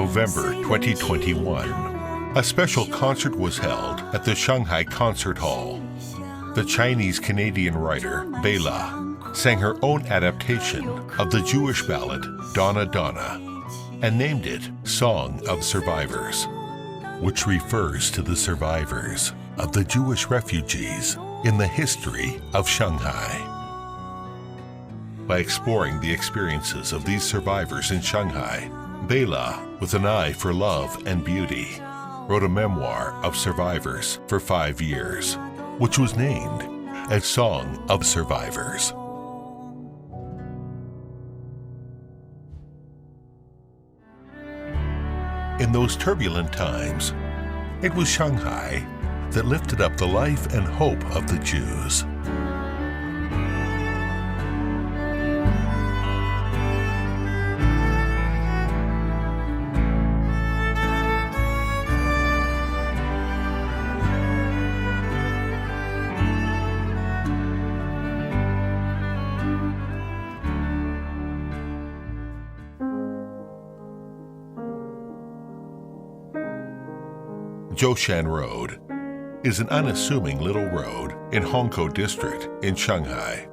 November 2021, a special concert was held at the Shanghai Concert Hall. The Chinese-Canadian writer, Bela, sang her own adaptation of the Jewish ballad Donna Donna and named it Song of Survivors, which refers to the survivors of the Jewish refugees in the history of Shanghai. By exploring the experiences of these survivors in Shanghai, Bela, with an eye for love and beauty, wrote a memoir of survivors for 5 years, which was named as Song of Survivors. In those turbulent times, it was Shanghai that lifted up the life and hope of the Jews. Zhoushan Road is an unassuming little road in Hongkou District in Shanghai.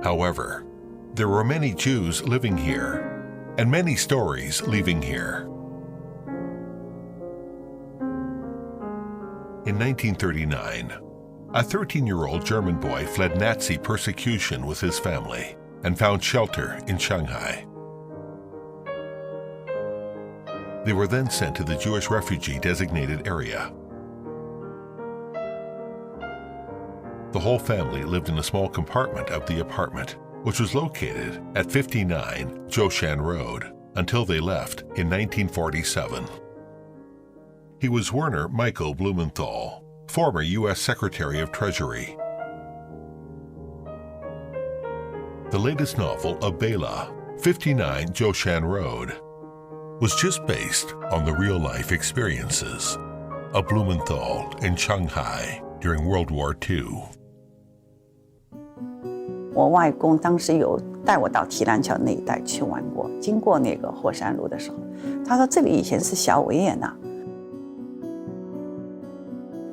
However, there were many Jews living here and many stories leaving here. In 1939, a 13-year-old German boy fled Nazi persecution with his family and found shelter in Shanghai. They were then sent to the Jewish refugee designated area. The whole family lived in a small compartment of the apartment, which was located at 59 Zhoushan Road, until they left in 1947. He was Werner Michael Blumenthal, former U.S. Secretary of Treasury. The latest novel of Bela, 59 Zhoushan Road, was just based on the real-life experiences of Blumenthal in Shanghai during World War II. 我外公当时有带我到提篮桥那一带去玩过，经过那个火山路的时候，他说这里以前是小维也纳，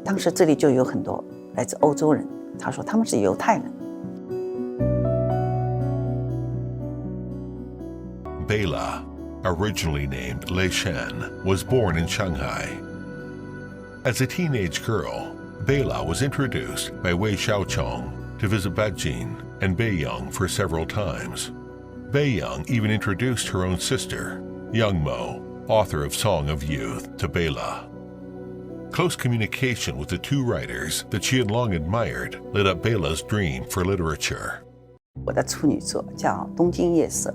当时这里就有很多来自欧洲人，他说他们是犹太人。Bela, originally named Lei Shen, was born in Shanghai. As a teenage girl, Bela was introduced by Wei Xiaochong to visit Beijing and Beiyang for several times. Beiyang even introduced her own sister, Young Mo, author of Song of Youth, to Bela. Close communication with the two writers that she had long admired lit up Bela's dream for literature. 我的处女作叫《东京夜色》，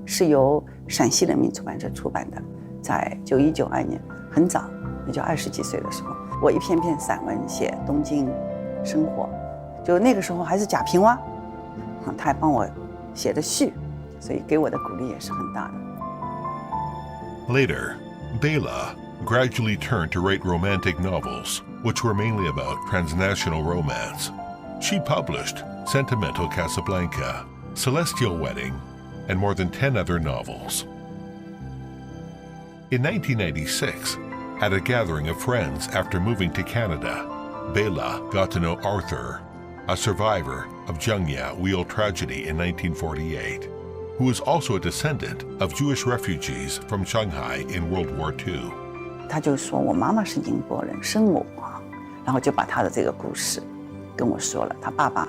是由陕西人民出版社出版的，在91、92年，很早，也就20几岁的时候，我一篇篇散文写东京生活，就那个时候还是贾平凹，他还帮我写的序，所以给我的鼓励也是很大的。Later, Bela gradually turned to write romantic novels, which were mainly about transnational romance. She published Sentimental Casablanca, Celestial Wedding, and more than 10 other novels. In 1996, at a gathering of friends after moving to Canada, Bela got to know Arthur, a survivor of Zhengya wheel tragedy in 1948, who was also a descendant of Jewish refugees from Shanghai in World War II. 他就说我妈妈是宁波人，生我啊，然后就把他的这个故事跟我说了。他爸爸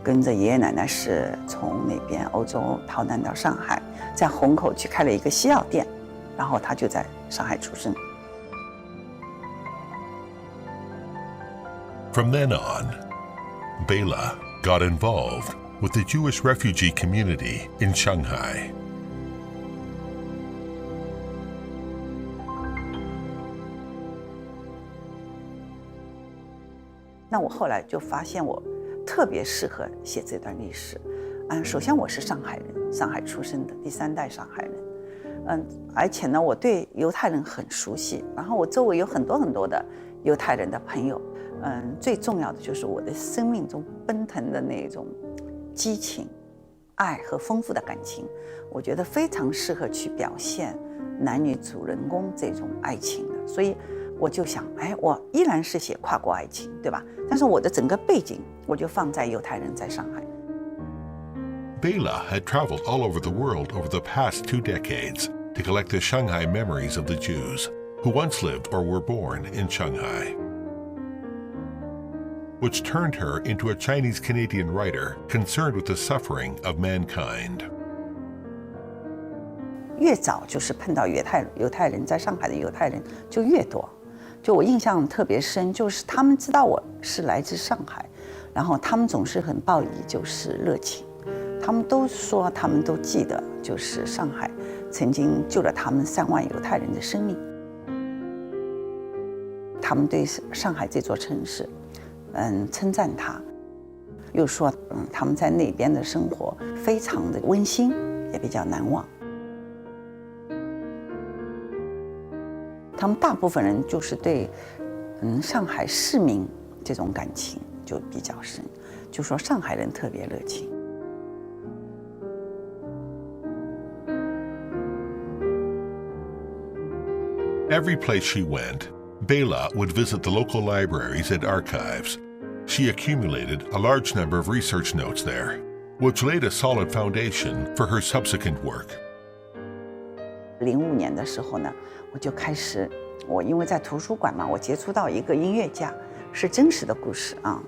跟着爷爷奶奶是从那边欧洲逃难到上海，在虹口去开了一个西药店，然后他就在上海出生。From then on, Bela got involved with the Jewish refugee community in Shanghai. 那我后来就发现我特别适合写这段历史。首先我是上海人，上海出生的，第3代上海人。而且呢，我对犹太人很熟悉，然后我周围有很多的犹太人的朋友。最重要的就是我的生命中奔腾的那种激情，爱和丰富的感情，我觉得非常适合去表现男女主人公这种爱情的。所以我就想，我依然是写跨国爱情，对吧？但是我的整个背景我就放在犹太人在上海。Bela had traveled all over the world over the past 2 decades to collect the Shanghai memories of the Jews who once lived or were born in Shanghai, which turned her into a Chinese-Canadian writer concerned with the suffering of mankind. 越早就是碰到犹太人，在上海的犹太人就越多。就我印象特别深，就是他们知道我是来自上海，然后他们总是很报以就是热情。他们都说，他们都记得，就是上海曾经救了他们3万犹太人的生命。他们对上海这座城市，称赞他，又说，他们在那边的生活非常的温馨，也比较难忘。他们大部分人就是对，上海市民这种感情就比较深，就说上海人特别热情。Every place she went, Bela would visit the local libraries and archives. She accumulated a large number of research notes there, which laid a solid foundation for her subsequent work. 05年的时候呢，我就开始，我因为在图书馆嘛，我接触到一个音乐家，是真实的故事啊。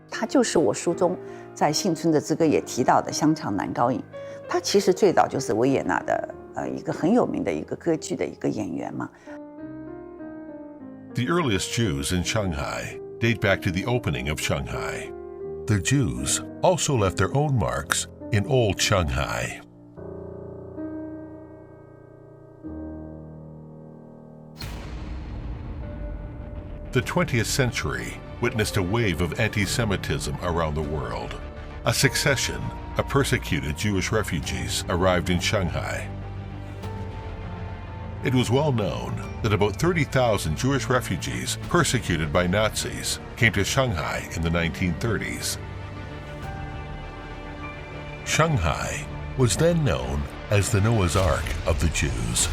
他就是我书中在《幸村的之歌》也提到的香肠男高音，他其实最早就是维也纳的一个很有名的一个歌剧的一个演员嘛。The earliest Jews in Shanghai date back to the opening of Shanghai. The Jews also left their own marks in old Shanghai. The 20th century witnessed a wave of anti-Semitism around the world. A succession of persecuted Jewish refugees arrived in Shanghai. It was well known that about 30,000 Jewish refugees persecuted by Nazis came to Shanghai in the 1930s. Shanghai was then known as the Noah's Ark of the Jews.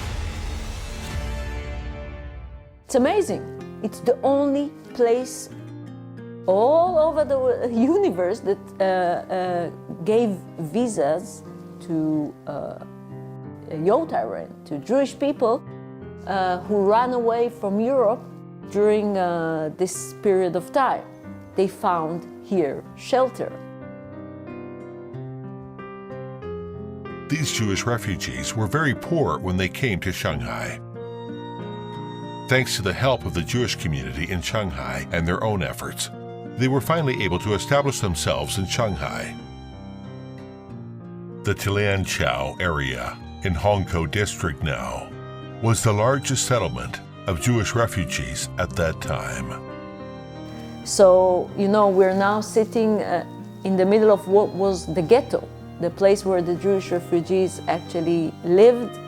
It's amazing. It's the only place all over the universe that gave visas to犹太人, to Jewish people who ran away from Europe during this period of time. They found here shelter. These Jewish refugees were very poor when they came to Shanghai. Thanks to the help of the Jewish community in Shanghai and their own efforts, they were finally able to establish themselves in Shanghai. The Tilianqiao area in Hongkou district now was the largest settlement of Jewish refugees at that time. So, we're now sitting in the middle of what was the ghetto, the place where the Jewish refugees actually lived.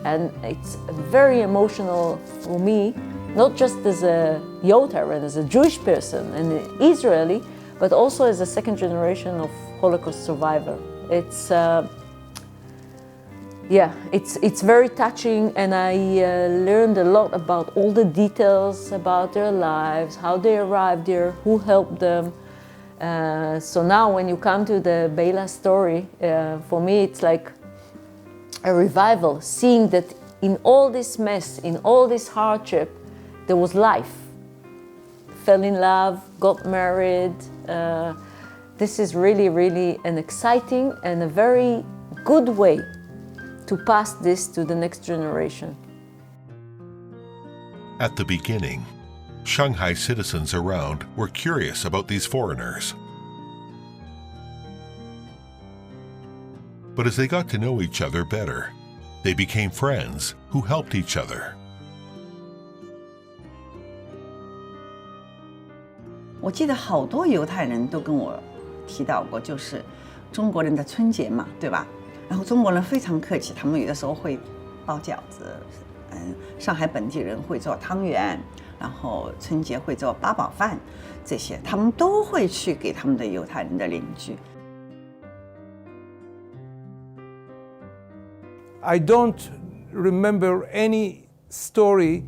And it's very emotional for me, not just as a犹太人, as a Jewish person and an Israeli, but also as a second generation of Holocaust survivor. It's very touching, and I learned a lot about all the details about their lives, how they arrived there, who helped them. So now when you come to the Bela story, for me it's like a revival, seeing that in all this mess, in all this hardship, there was life. Fell in love, got married. This is really, really an exciting and a very good way to pass this to the next generation. At the beginning, Shanghai citizens around were curious about these foreigners. But as they got to know each other better, they became friends who helped each other. 我记得好多犹太人都跟我提到过，就是中国人的春节嘛，对吧？然后中国人非常客气，他们有的时候会包饺子，上海本地人会做汤圆，然后春节会做八宝饭，这些他们都会去给他们的犹太人的邻居。I don't remember any story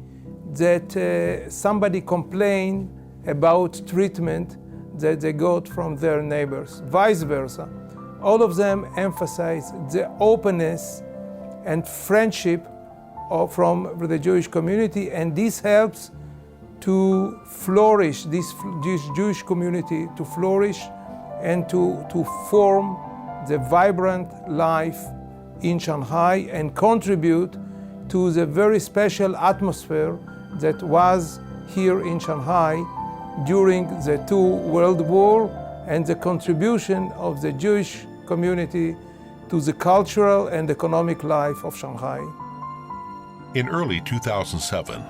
that somebody complained about treatment that they got from their neighbors. Vice versa. All of them emphasize the openness and friendship from the Jewish community, and this helps to flourish, this Jewish community to flourish and to form the vibrant life in Shanghai and contribute to the very special atmosphere that was here in Shanghai during the two World Wars and the contribution of the Jewish community to the cultural and economic life of Shanghai. In early 2007,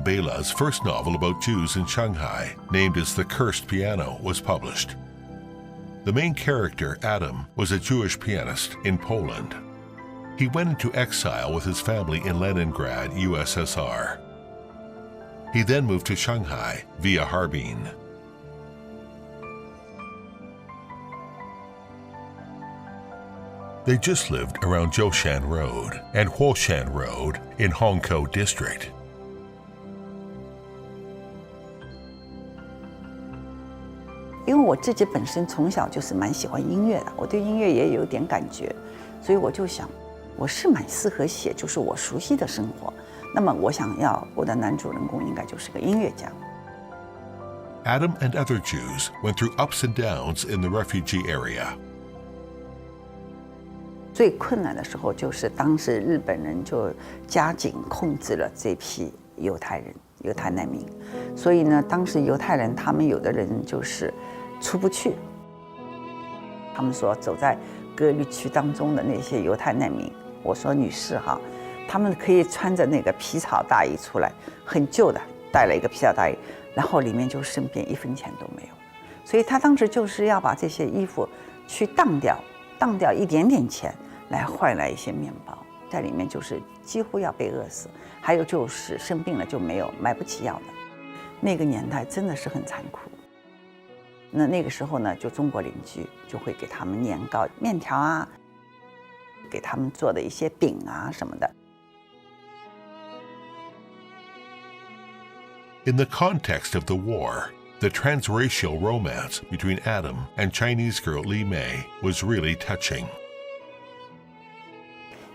Bela's first novel about Jews in Shanghai, named as The Cursed Piano, was published. The main character, Adam, was a Jewish pianist in Poland. He went into exile with his family in Leningrad, USSR. He then moved to Shanghai via Harbin. They just lived around Zhoushan Road and Huoshan Road in Hongkou District.因为我自己本身从小就是蛮喜欢音乐的，我对音乐也有点感觉，所以我就想，我是蛮适合写就是我熟悉的生活。那么我想要我的男主人公应该就是个音乐家。Adam and other Jews went through ups and downs in the refugee area. 最困难的时候就是当时日本人就加紧控制了这批犹太人、犹太难民，所以呢，当时犹太人他们有的人就是出不去。他们说走在隔离区当中的那些犹太难民，我说女士哈，他们可以穿着那个皮草大衣出来，很旧的，带了一个皮草大衣，然后里面就身边1分钱都没有。所以他当时就是要把这些衣服去当掉一点点钱，来换来一些面包，在里面就是几乎要被饿死。还有就是生病了就没有买不起药的，那个年代真的是很残酷。那个时候呢，就中国邻居就会给他们年糕、面条啊，给他们做的一些饼啊什么的。In the context of the war, the transracial romance between Adam and Chinese girl Li Mei was really touching.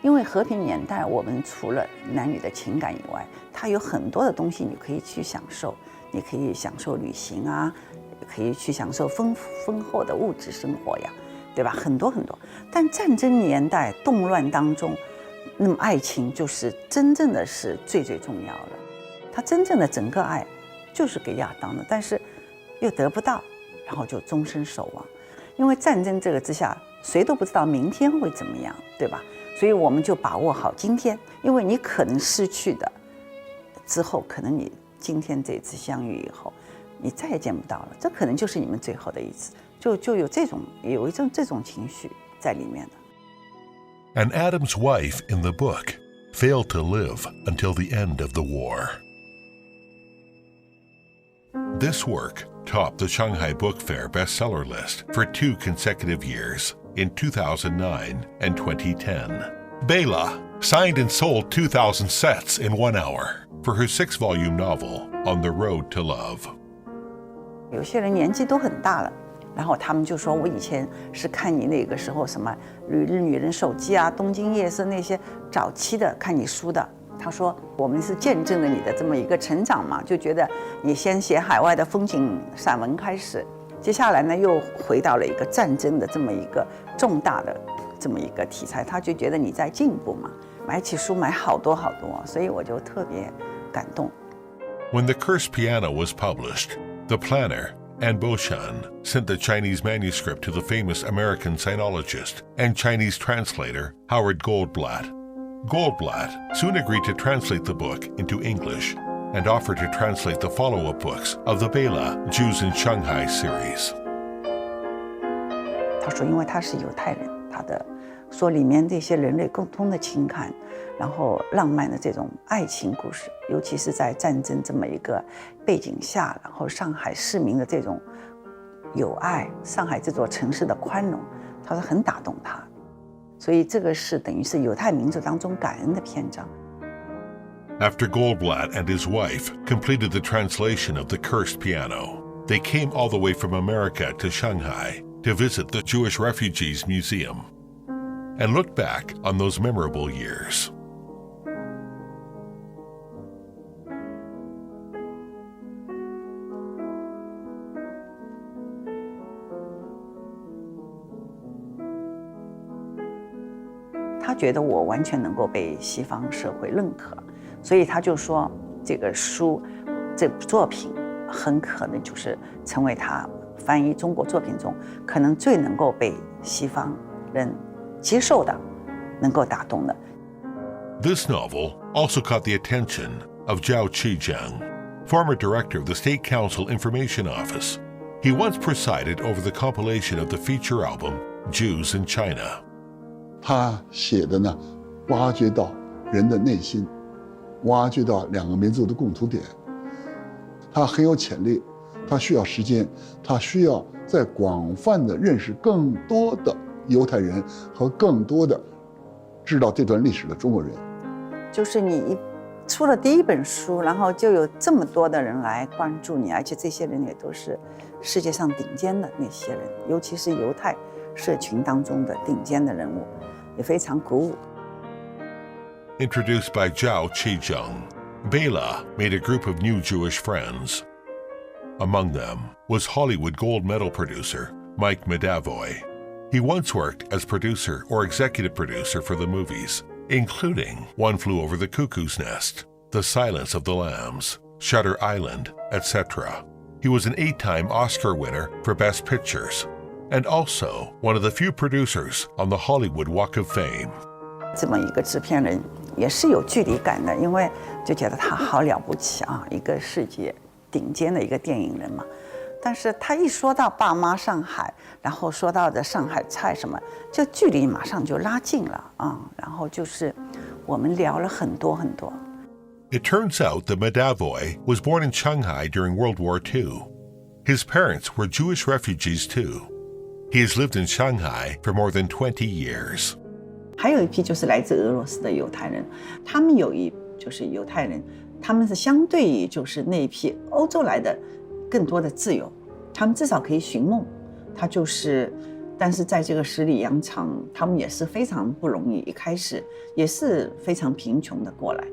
因为和平年代，我们除了男女的情感以外，它有很多的东西你可以去享受，你可以享受旅行啊，可以去享受丰厚的物质生活呀，对吧？很多很多。但战争年代动乱当中，那么爱情就是真正的是最重要的。他真正的整个爱就是给亚当的，但是又得不到，然后就终身守望。因为战争这个之下，谁都不知道明天会怎么样，对吧？所以我们就把握好今天，因为你可能失去的之后，可能你今天这次相遇以后，你再也见不到了，这可能就是你们最后的一次，就有一种这种情绪在里面的。And Adam's wife in the book failed to live until the end of the war. This work topped the Shanghai Book Fair bestseller list for 2 consecutive years, in 2009 and 2010. Bela signed and sold 2,000 sets in 1 hour for her 6-volume novel, On the Road to Love. 有些人年纪都很大了，然后他们就说：“我以前是看你那个时候什么《旅日女人手记》啊，《东京夜市》那些早期的看你书的。”他说：“我们是见证了你的这么一个成长嘛，就觉得你先写海外的风景散文开始。”接下来呢，又回到了一个战争的这么一个重大的这么一个题材，他就觉得你在进步嘛，买起书买好多，所以我就特别感动。When The Cursed Piano was published, the planner, Anne Beauchamp, sent the Chinese manuscript to the famous American sinologist and Chinese translator Howard Goldblatt. Goldblatt soon agreed to translate the book into English and offered to translate the follow-up books of the Bela Jews in Shanghai series. 他说，因为他是犹太人，他的说里面这些人类共通的情感，然后浪漫的这种爱情故事，尤其是在战争这么一个背景下，然后上海市民的这种友爱，上海这座城市的宽容，他说很打动他。所以这个是等于是犹太民族当中感恩的篇章。After Goldblatt and his wife completed the translation of The Cursed Piano, they came all the way from America to Shanghai to visit the Jewish Refugees Museum and look back on those memorable years.他觉得我完全能够被西方社会认可，所以他就说这个书，这部作品很可能就是成为他翻译中国作品中可能最能够被西方人接受的，能够打动的。This novel also caught the attention of Zhao Qijiang, former director of the State Council Information Office. He once presided over the compilation of the feature album Jews in China. 他写的呢，挖掘到人的内心，挖掘到两个民族的共同点。他很有潜力，他需要时间，他需要在广泛的认识更多的犹太人和更多的知道这段历史的中国人。就是你出了第一本书，然后就有这么多的人来关注你，而且这些人也都是世界上顶尖的那些人，尤其是犹太社群当中的顶尖的人物，也非常鼓舞。Introduced by Zhao Qijiang, Bela made a group of new Jewish friends. Among them was Hollywood gold medal producer Mike Medavoy. He once worked as producer or executive producer for the movies, including One Flew Over the Cuckoo's Nest, The Silence of the Lambs, Shutter Island, etc. He was an 8-time Oscar winner for Best Pictures, and also one of the few producers on the Hollywood Walk of Fame. 这么一个制片人也是有距离感的，因为就觉得他好了不起啊，一个世界顶尖的一个电影人嘛。但是他一说到爸妈上海，然后说到的上海菜什么，这距离马上就拉近了啊。然后就是我们聊了很多很多。It turns out that Medavoy was born in Shanghai during World War II. His parents were Jewish refugees too. He has lived in Shanghai for more than 20 years. 还有一批就是来自俄罗斯的犹太人，他们有一就是犹太人，他们是相对于就是那一批欧洲来的更多的自由，他们至少可以寻梦。他就是，但是在这个十里洋场，他们也是非常不容易，一开始也是非常贫穷的过来。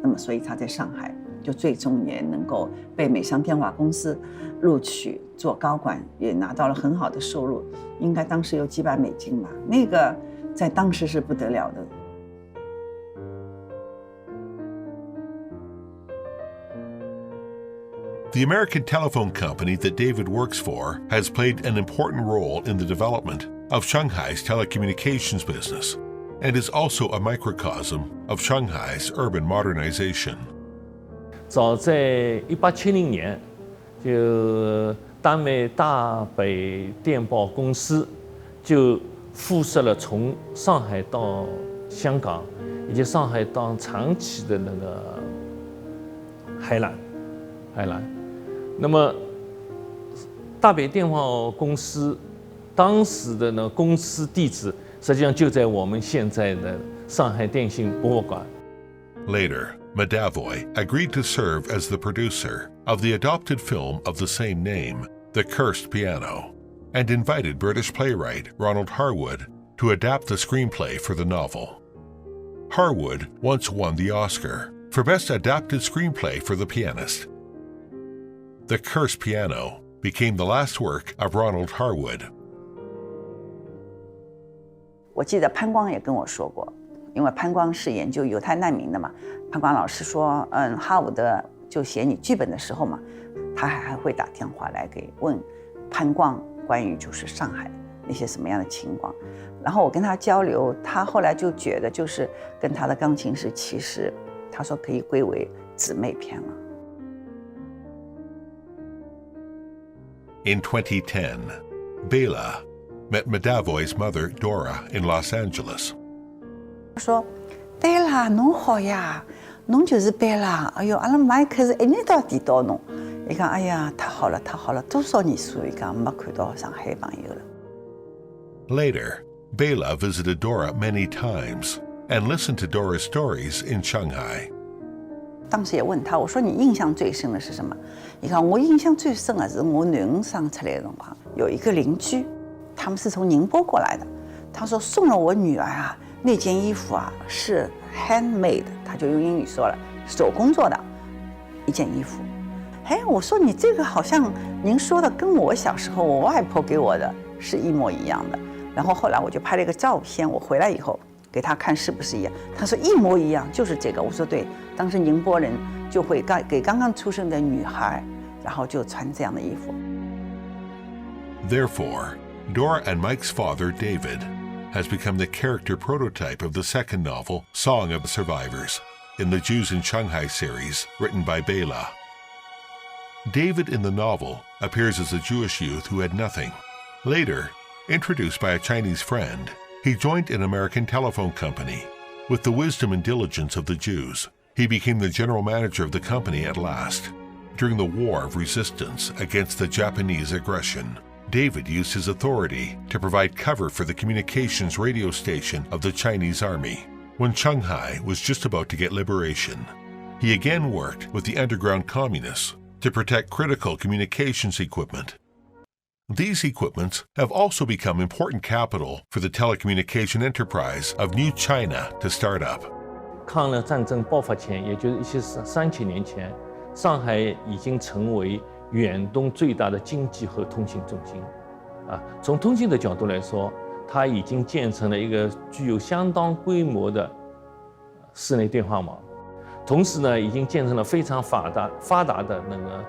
那么，所以他在上海就最终也能够被美商电话公司录取做高管，也拿到了很好的收入，应该当时有几百美金吧，那个在当时是不得了的。The American telephone company that David works for has played an important role in the development of Shanghai's telecommunications business and is also a microcosm of Shanghai's urban modernization. 早在1870年，就丹麦大北电报公司就辐射了从上海到香港，以及上海到长崎的那个海缆。那么，大北电报公司当时的呢公司地址实际上就在我们现在的上海电信博物馆。Later, Medavoy agreed to serve as the producer of the adopted film of the same name, The Cursed Piano, and invited British playwright Ronald Harwood to adapt the screenplay for the novel. Harwood once won the Oscar for Best Adapted Screenplay for The Pianist. The Cursed Piano became the last work of Ronald Harwood. 我记得潘光也跟我说过，因为潘光是研究犹太难民的嘛，潘光老师说，哈伍德就写你剧本的时候嘛，他还会打电话来给问潘光关于就是上海那些什么样的情况，然后我跟他交流，他后来就觉得就是跟他的钢琴师其实他说可以归为姊妹篇了。In 2010, Bela met Medavoy's mother, Dora, in Los Angeles. 他说：“贝拉，侬好呀，侬就是贝拉。哎呦，阿拉妈可是一年到底到侬。伊讲，哎呀，太好了，太好了，多少年数伊讲没看到上海朋友了。” Later, Bela visited Dora many times and listened to Dora's stories in Shanghai. 当时也问他，我说你印象最深的是什么？你看我印象最深的是我囡恩生出来的辰光，有一个邻居，他们是从宁波过来的，他说送了我女儿啊那件衣服啊是 handmade， 他就用英语说了，手工做的一件衣服。哎，我说你这个好像您说的跟我小时候我外婆给我的是一模一样的。然后后来我就拍了一个照片，我回来以后给他看是不是一样，他说一模一样，就是这个。我说对，当时宁波人就会给刚刚出生的女孩，然后就穿这样的衣服。Therefore, Dora and Mike's father, David, has become the character prototype of the second novel, Song of the Survivors, in the Jews in Shanghai series, written by Bela. David in the novel appears as a Jewish youth who had nothing. Later, introduced by a Chinese friend, he joined an American telephone company. With the wisdom and diligence of the Jews, he became the general manager of the company at last. During the War of Resistance against the Japanese aggression, David used his authority to provide cover for the communications radio station of the Chinese army. When Shanghai was just about to get liberation, he again worked with the underground communists to protect critical communications equipment. These equipments have also become important capital for the telecommunication enterprise of New China to start up. 抗日战争爆发前，也就是1737年前，上海已经成为远东最大的经济和通信中心。从通信的角度来说，它已经建成了一个具有相当规模的室内电话网，同时呢，已经建成了非常发达的那个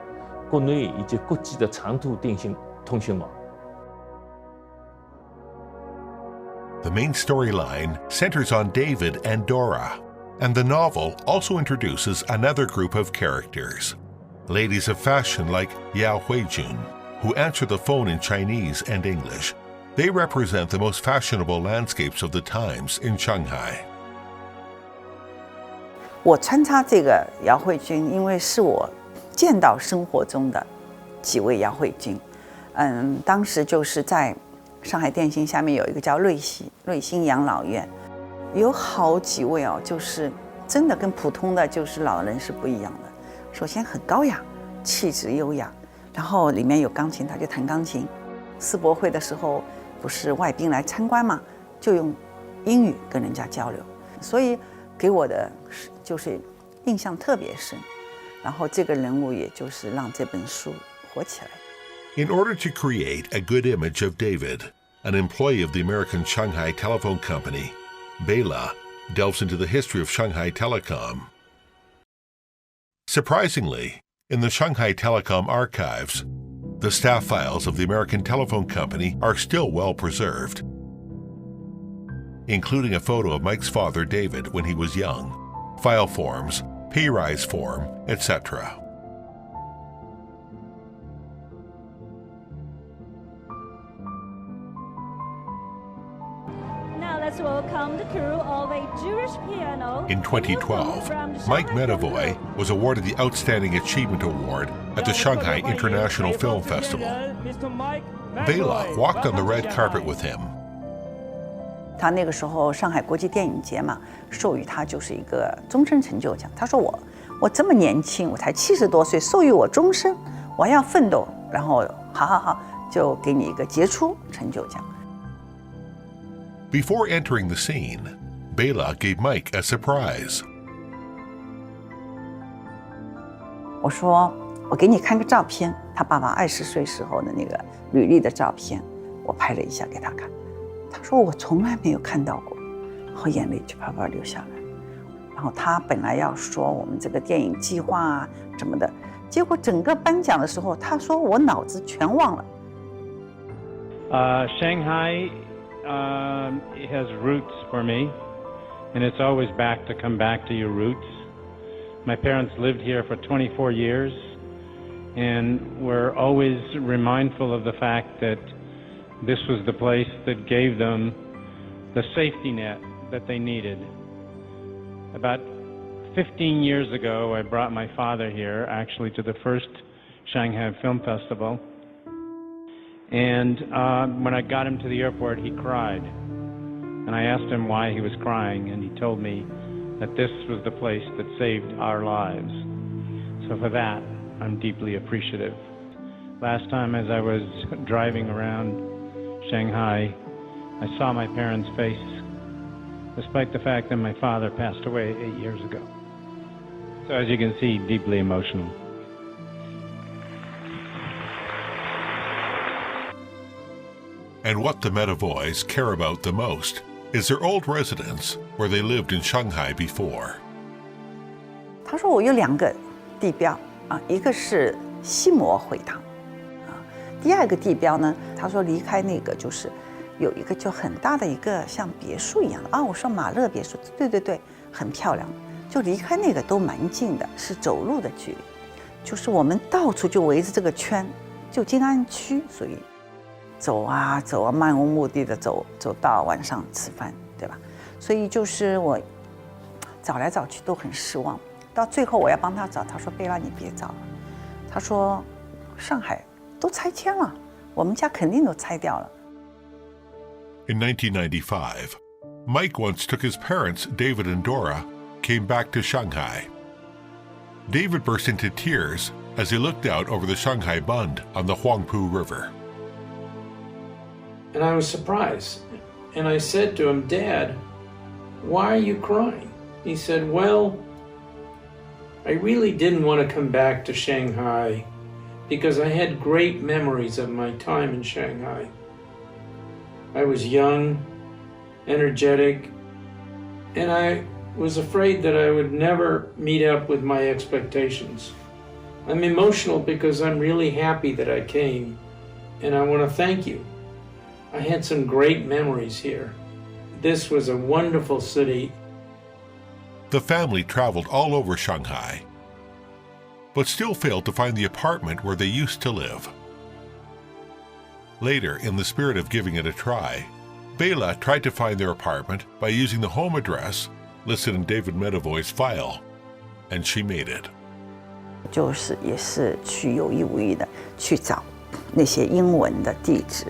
国内以及国际的长途电信通讯网。The main storyline centers on David and Dora, and the novel also introduces another group of characters. Ladies of fashion like Yao Huijun, who answer the phone in Chinese and English. They represent the most fashionable landscapes of the times in Shanghai. 我穿插这个姚慧君，因为是我见到生活中的几位姚慧君。当时就是在上海电信下面有一个叫瑞星养老院，有好几位哦，就是真的跟普通的就是老人是不一样的。首先很高雅，气质优雅，然后里面有钢琴，他就弹钢琴。世博会的时候，不是外宾来参观嘛，就用英语跟人家交流，所以给我的就是印象特别深。然后这个人物也就是让这本书火起来。In order to create a good image of David, an employee of the American Shanghai Telephone Company, Bela delves into the history of Shanghai Telecom. Surprisingly, in the Shanghai Telecom archives, the staff files of the American Telephone Company are still well preserved, including a photo of Mike's father, David, when he was young, file forms, pay rise form, etc. Let's welcome the crew of a Jewish piano. In 2012, Mike Medavoy was awarded the Outstanding Achievement Award at the Shanghai International Film Festival. Bela walked on the red carpet with him. 他那个时候上海国际电影节嘛，授予他就是一个终身成就奖。他说我这么年轻，我才70多岁，授予我终身，我还要奋斗，然后好，就给你一个杰出成就奖。Before entering the scene, Bela gave Mike a surprise. 我说我给你看个照片，他爸爸20岁时候的那个履历的照片，我拍了一下给他看。他说我从来没有看到过，然后眼泪就啪啪流下来。然后他本来要说我们这个电影计划啊什么的，结果整个颁奖的时候，他说我脑子全忘了。Shanghai it has roots for me, and it's always back to come back to your roots. My parents lived here for 24 years, and we're always remindful of the fact that this was the place that gave them the safety net that they needed. About 15 years ago, I brought my father here, actually to the first Shanghai Film Festival. And when I got him to the airport, he cried. And I asked him why he was crying, and he told me that this was the place that saved our lives. So for that, I'm deeply appreciative. Last time as I was driving around Shanghai, I saw my parents' face, despite the fact that my father passed away 8 years ago. So as you can see, deeply emotional. And what the Medavoys care about the most is their old residence where they lived in Shanghai before. 他说我有2个地标啊，一个是西摩会堂啊，第2个地标呢，他说离开那个就是有一个就很大的一个像别墅一样的啊，我说马勒别墅，对对对，很漂亮，就离开那个都蛮近的，是走路的距离，就是我们到处就围着这个圈，就静安区，所以走啊走啊，漫无目的的走到晚上吃饭，对吧？所以就是我找来找去都很失望。到最后我要帮他找，他说贝拉你别找了，他说上海都拆迁了，我们家肯定都拆掉了。In 1995, Mike once took his parents, David and Dora, came back to Shanghai. David burst into tears as he looked out over the Shanghai Bund on the Huangpu River. And I was surprised. And I said to him, Dad, why are you crying? He said, well, I really didn't want to come back to Shanghai because I had great memories of my time in Shanghai. I was young, energetic, and I was afraid that I would never meet up with my expectations. I'm emotional because I'm really happy that I came, and I want to thank you. I had some great memories here. This was a wonderful city. The family traveled all over Shanghai, but still failed to find the apartment where they used to live. Later, in the spirit of giving it a try, Bela tried to find their apartment by using the home address listed in David Medavoy's file, and she made it. 就是也是去有意无意的去找那些英文的地址，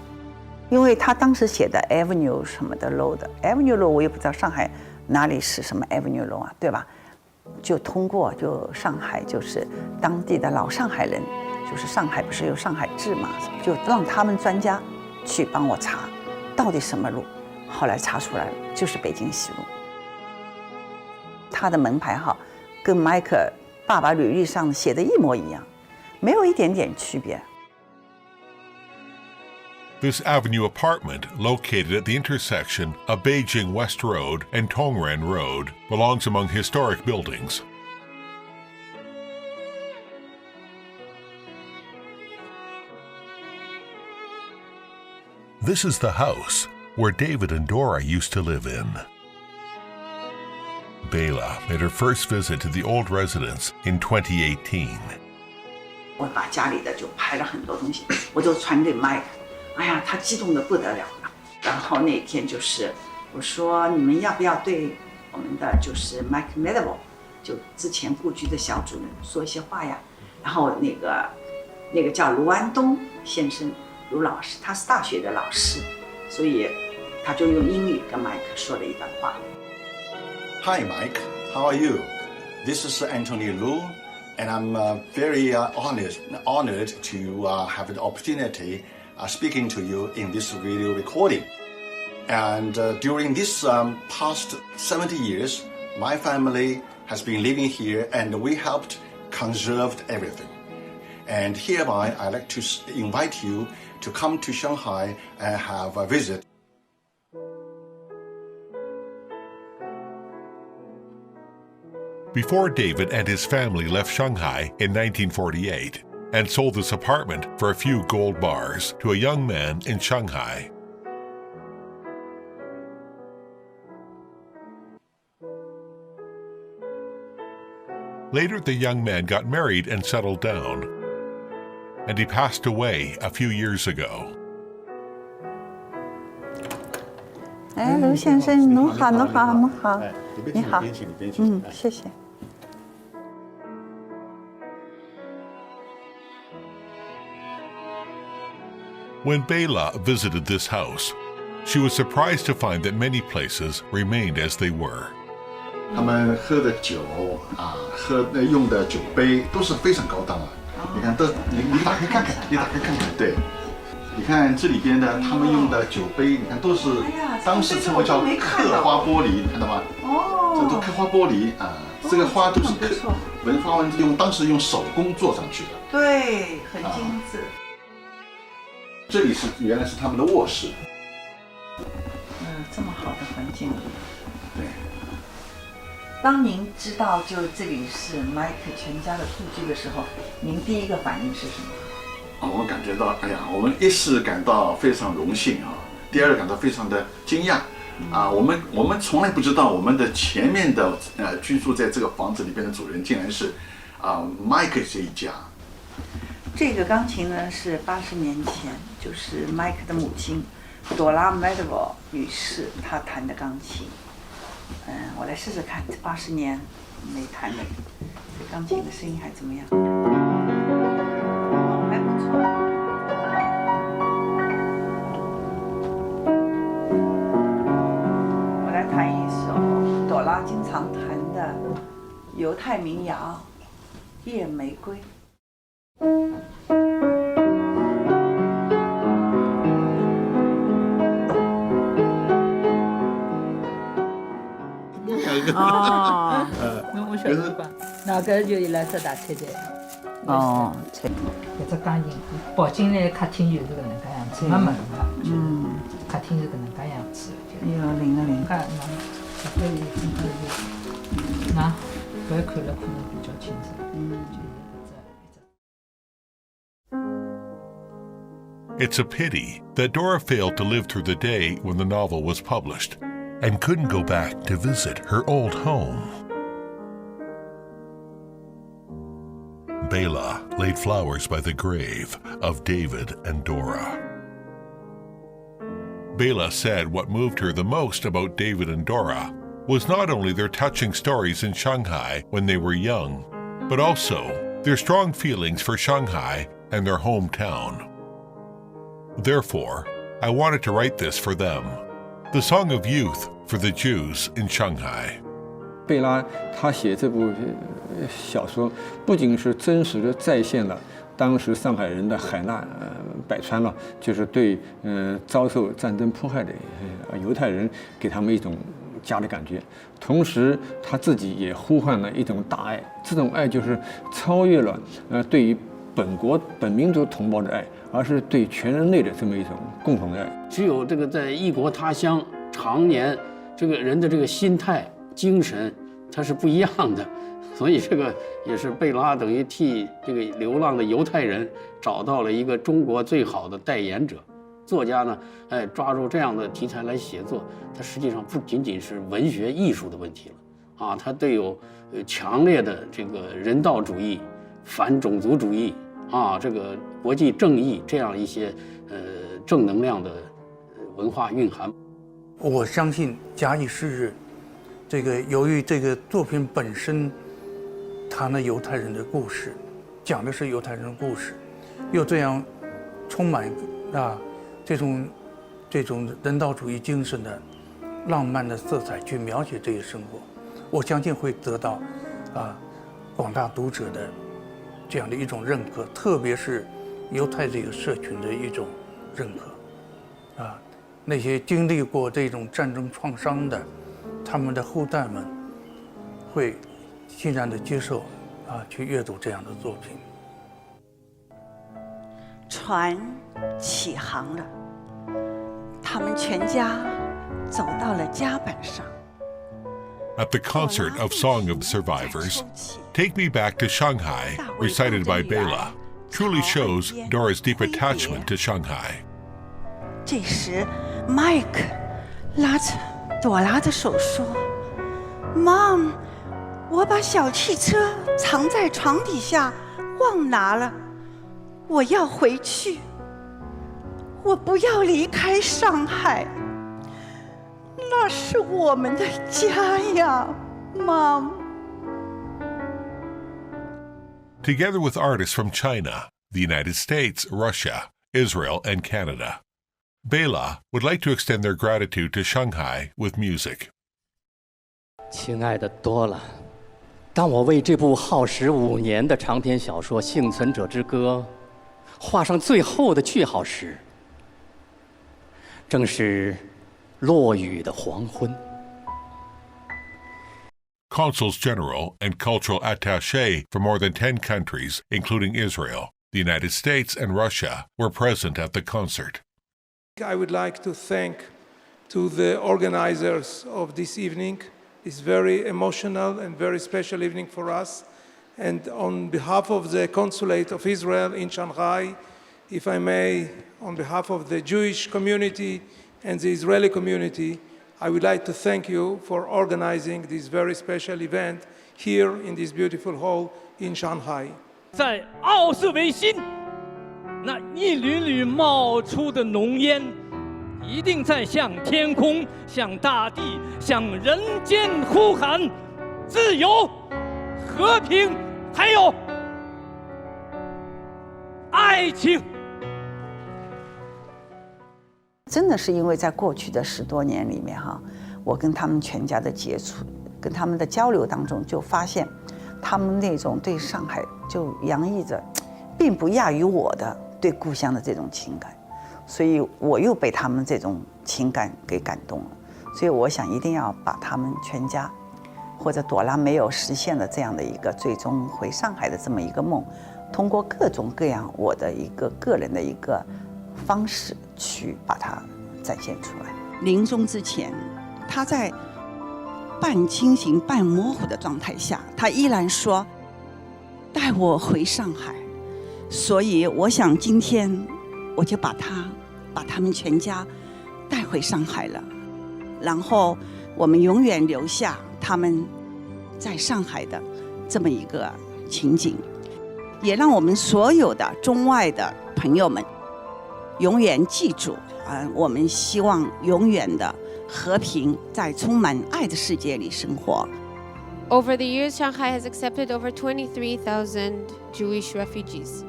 因为他当时写的 Avenue 什么的 Road Avenue Road 我也不知道上海哪里是什么 Avenue Road 啊，对吧？就通过就上海就是当地的老上海人，就是上海不是有上海志嘛，就让他们专家去帮我查，到底什么路，后来查出来了，就是北京西路。他的门牌号跟迈克爸爸履历上写的一模一样，没有一点点区别。This Avenue apartment, located at the intersection of Beijing West Road and Tongren Road, belongs among historic buildings. This is the house where David and Dora used to live in. Bela made her first visit to the old residence in 2018. 我把家里的就拍了很多东西，我就传给麦克，哎呀，他激动得不得了了。然后那天就是我说你们要不要对我们的就是 Mike Medavoy， 就之前故居的小主人说一些话呀？然后那个叫卢安东先生，卢老师，他是大学的老师，所以他就用英语跟麦克说了一段话。Hi, Mike. How are you? This is Anthony Lu, and I'm very honored to have the opportunity speaking to you in this video recording. And during this past 70 years, my family has been living here, and we helped conserve everything. And hereby, I'd like to invite you to come to Shanghai and have a visit. Before David and his family left Shanghai in 1948 and sold this apartment for a few gold bars to a young man in Shanghai. Later, the young man got married and settled down, and he passed away a few years ago. 哎，卢先生，侬好，侬好，侬好，你好，谢谢。When Bela visited this house, she was surprised to find that many places remained as they were. 他们喝的酒用的酒杯都是非常高档啊。你看，你打开看看，对，你看这里边的他们用的酒杯，你看都是当时称为叫刻花玻璃，看到吗？哦，这都刻花玻璃啊，这个花都是花纹当时用手工做上去的。对，很精致。这里原来是他们的卧室。这么好的环境里。对。当您知道就这里是 Mike 全家的故居的时候，您第一个反应是什么？我感觉到，哎呀，我们一是感到非常荣幸啊，第二感到非常的惊讶啊，我们从来不知道我们的前面的居住在这个房子里边的主人竟然是Mike 这一家。这个钢琴呢是80年前，就是 Mike 的母亲朵拉 Medeville 女士她弹的钢琴。我来试试看，这80年没弹的，这钢琴的声音还怎么样？还不错。我来弹一首朵拉经常弹的犹太民谣《夜玫瑰》。哦，我晓得吧？那个就伊拉只大菜单。哦，菜。搿只钢琴，跑进来客厅就是搿能介样子，没门个，客厅是搿能介样子。要灵了灵。那搿里那搿看了可能比较清楚。It's a pity that Dora failed to live through the day when the novel was published and couldn't go back to visit her old home. Bela laid flowers by the grave of David and Dora. Bela said what moved her the most about David and Dora was not only their touching stories in Shanghai when they were young, but also their strong feelings for Shanghai and their hometown. Therefore, I wanted to write this for them, the song of youth for the Jews in Shanghai. 贝拉他写这部小说，不仅是真实的再现了当时上海人的海纳百川了，就是对遭受战争迫害的犹太人给他们一种家的感觉，同时他自己也呼唤了一种大爱，这种爱就是超越了对于本国本民族同胞的爱，而是对全人类的这么一种共同的爱。只有这个在异国他乡常年，这个人的这个心态、精神，它是不一样的。所以这个也是贝拉等于替这个流浪的犹太人找到了一个中国最好的代言者。作家呢，抓住这样的题材来写作，它实际上不仅仅是文学艺术的问题了啊，它对有强烈的这个人道主义、反种族主义啊，这个国际正义这样一些正能量的文化蕴含。我相信假以时日，这个由于这个作品本身谈了犹太人的故事，讲的是犹太人的故事，又这样充满这种人道主义精神的浪漫的色彩去描写这些生活，我相信会得到广大读者的这样的一种认可，特别是犹太这个社群的一种认可那些经历过这种战争创伤的他们的后代们会欣然的接受去阅读这样的作品。船起航了，他们全家走到了甲板上。At the concert of Song of Survivors, Take Me Back to Shanghai, recited by Bela, truly shows Dora's deep attachment to Shanghai. 这时 Mike 拉着朵拉的手说 Mom， 我把小汽车藏在床底下忘拿了，我要回去，我不要离开上海，那是我们的家呀 Mom。 Together with artists from China, the United States, Russia, Israel, and Canada, Bela would like to extend their gratitude to Shanghai with music. 亲爱的多了，当我为这部耗时5年的长篇小说《幸存者之歌》画上最后的句号时，正是落雨的黄昏。 Consuls general and cultural attaché from more than 10 countries, including Israel, the United States, and Russia, were present at the concert. I would like to thank to the organizers of this evening. It's very emotional and very special evening for us. And on behalf of the Consulate of Israel in Shanghai, if I may, on behalf of the Jewish community and the Israeli community, I would like to thank you for organizing this very special event here in this beautiful hall in Shanghai. 在奥斯维辛，那一缕缕冒出的浓烟，一定在向天空、向大地、向人间呼喊：自由、和平，还有爱情。 真的是因为在过去的10多年里面哈，我跟他们全家的接触，跟他们的交流当中，就发现他们那种对上海就洋溢着，并不亚于我的对故乡的这种情感，所以我又被他们这种情感给感动了，所以我想一定要把他们全家，或者朵拉没有实现的这样的一个最终回上海的这么一个梦，通过各种各样我的一个个人的一个方式去把它展现出来。临终之前，他在半清醒半模糊的状态下，他依然说：“带我回上海。”所以我想今天我就把他们全家带回上海了，然后我们永远留下他们在上海的这么一个情景，也让我们所有的中外的朋友们永远记住我们希望永远的和平，在充满爱的世界里生活。 Over the years, Shanghai has accepted over 23,000 Jewish refugees.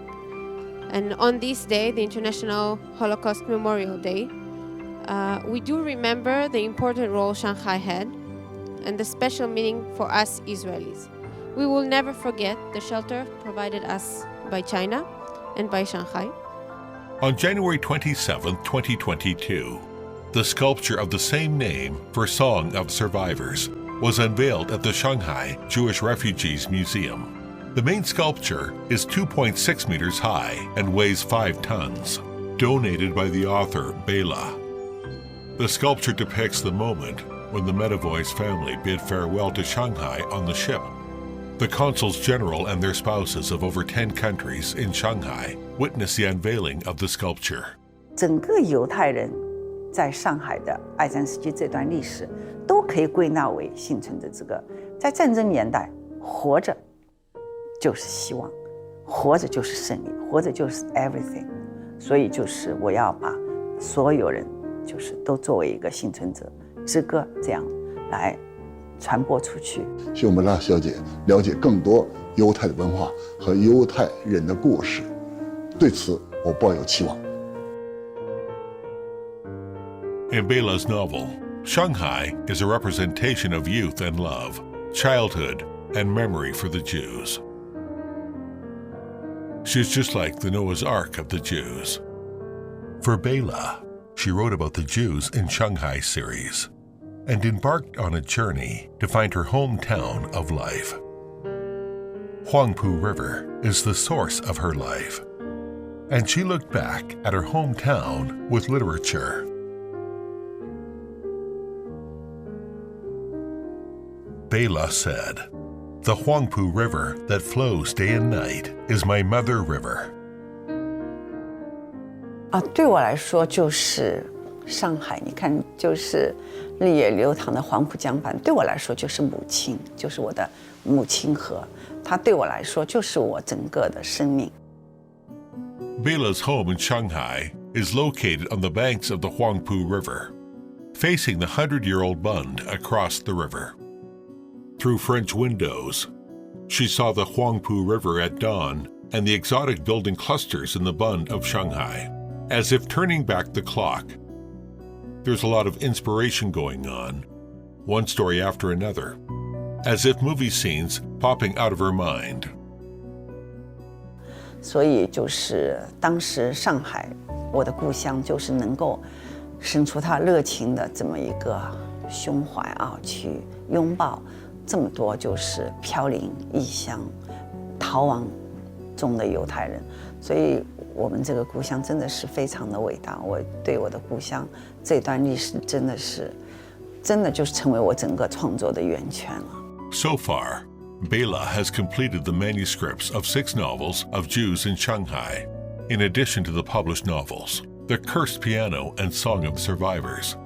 And on this day, the International Holocaust Memorial Day, we do remember the important role Shanghai had and the special meaning for us Israelis. We will never forget the shelter provided us by China and by Shanghai. On January 27, 2022, the sculpture of the same name for Song of Survivors was unveiled at the Shanghai Jewish Refugees Museum. The main sculpture is 2.6 meters high and weighs 5 tons, donated by the author Bela. The sculpture depicts the moment when the Medavoy's family bid farewell to Shanghai on the ship. The consuls general and their spouses of over 10 countries in Shanghai witnessed the unveiling of the sculpture. 整个犹太人在上海的2战时期这段历史，都可以归纳为幸存者之歌。在战争年代，活着就是希望，活着就是胜利，活着就是 everything。所以就是我要把所有人，就是都作为一个幸存者之歌，这样来传播出去。希望我们让小姐了解更多犹太的文化和犹太人的故事，对此我抱有期望。In Bela's novel, Shanghai is a representation of youth and love, childhood and memory for the Jews. She's just like the Noah's Ark of the Jews. For Bela, she wrote about the Jews in Shanghai series and embarked on a journey to find her hometown of life. Huangpu River is the source of her life, and she looked back at her hometown with literature. Bela said, "The Huangpu River that flows day and night is my mother river." 对我来说就是上海，你看，就是日夜流淌的黄浦江畔，对我来说就是母亲，就是我的母亲河，它对我来说就是我整个的生命。Bela's home in Shanghai is located on the banks of the Huangpu River, facing the 100-year-old Bund across the river. Through French windows, she saw the Huangpu River at dawn and the exotic building clusters in the Bund of Shanghai. As if turning back the clock, there's a lot of inspiration going on, one story after another, as if movie scenes popping out of her mind. 所以就是当时上海，我的故乡，就是能够伸出他热情的这么一个胸怀啊，去拥抱这么多就是飘零异乡、逃亡中的犹太人。所以我们这个故乡真的是非常的伟大。我对我的故乡这段历史真的就是成为我整个创作的源泉了。So far, Bela has completed the manuscripts of 6 novels of Jews in Shanghai, in addition to the published novels, The Cursed Piano and Song of Survivors.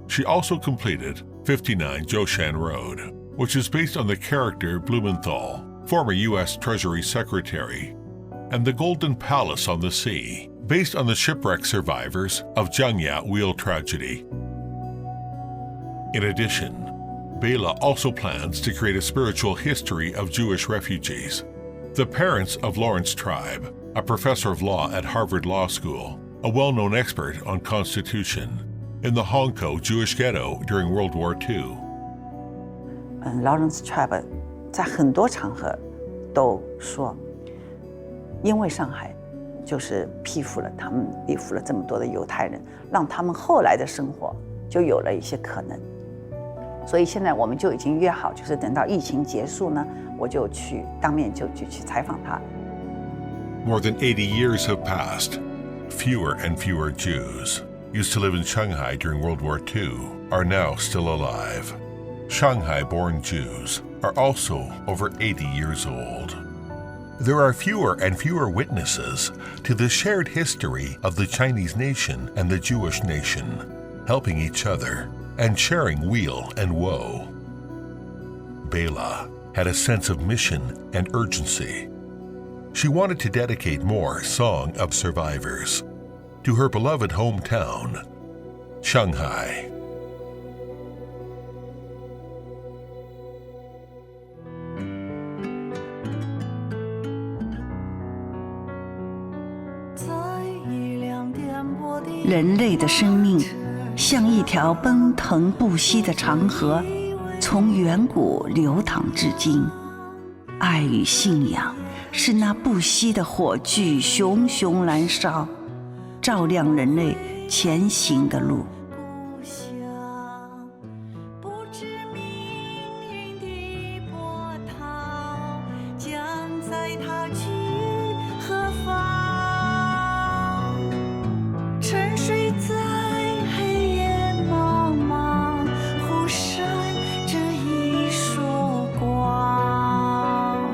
She also completed 59 Joshan Road, which is based on the character Blumenthal, former U.S. Treasury Secretary, and The Golden Palace on the Sea, based on the shipwreck survivors of Jiangya wheel tragedy. In addition, Bela also plans to create a spiritual history of Jewish refugees. The parents of Lawrence Tribe, a professor of law at Harvard Law School, a well-known expert on Constitution, in the Hongkou Jewish ghetto during World War II. Lawrence Tribe 在很多场合都说，因为上海就是庇护了这么多的犹太人，让他们后来的生活就有了一些可能。所以现在我们就已经约好，就是等到疫情结束呢，我就当面去采访他。More than 80 years have passed. Fewer and fewer Jews used to live in Shanghai during World War II are now still alive. Shanghai-born Jews are also over 80 years old. There are fewer and fewer witnesses to the shared history of the Chinese nation and the Jewish nation, helping each other and sharing weal and woe. Bela had a sense of mission and urgency. She wanted to dedicate more Song of Survivors to her beloved hometown, Shanghai. "人类的生命像一条奔腾不息的长河，从远古流淌至今。爱与信仰是那不息的火炬，熊熊燃烧，照亮人类前行的路。沉睡在黑夜茫茫，忽闪着一束光。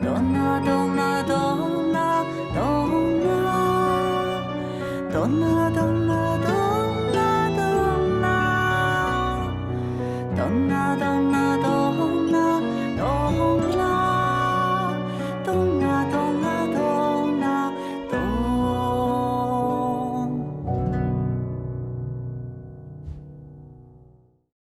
咚啊咚啊咚啊咚啊，咚啊咚啊。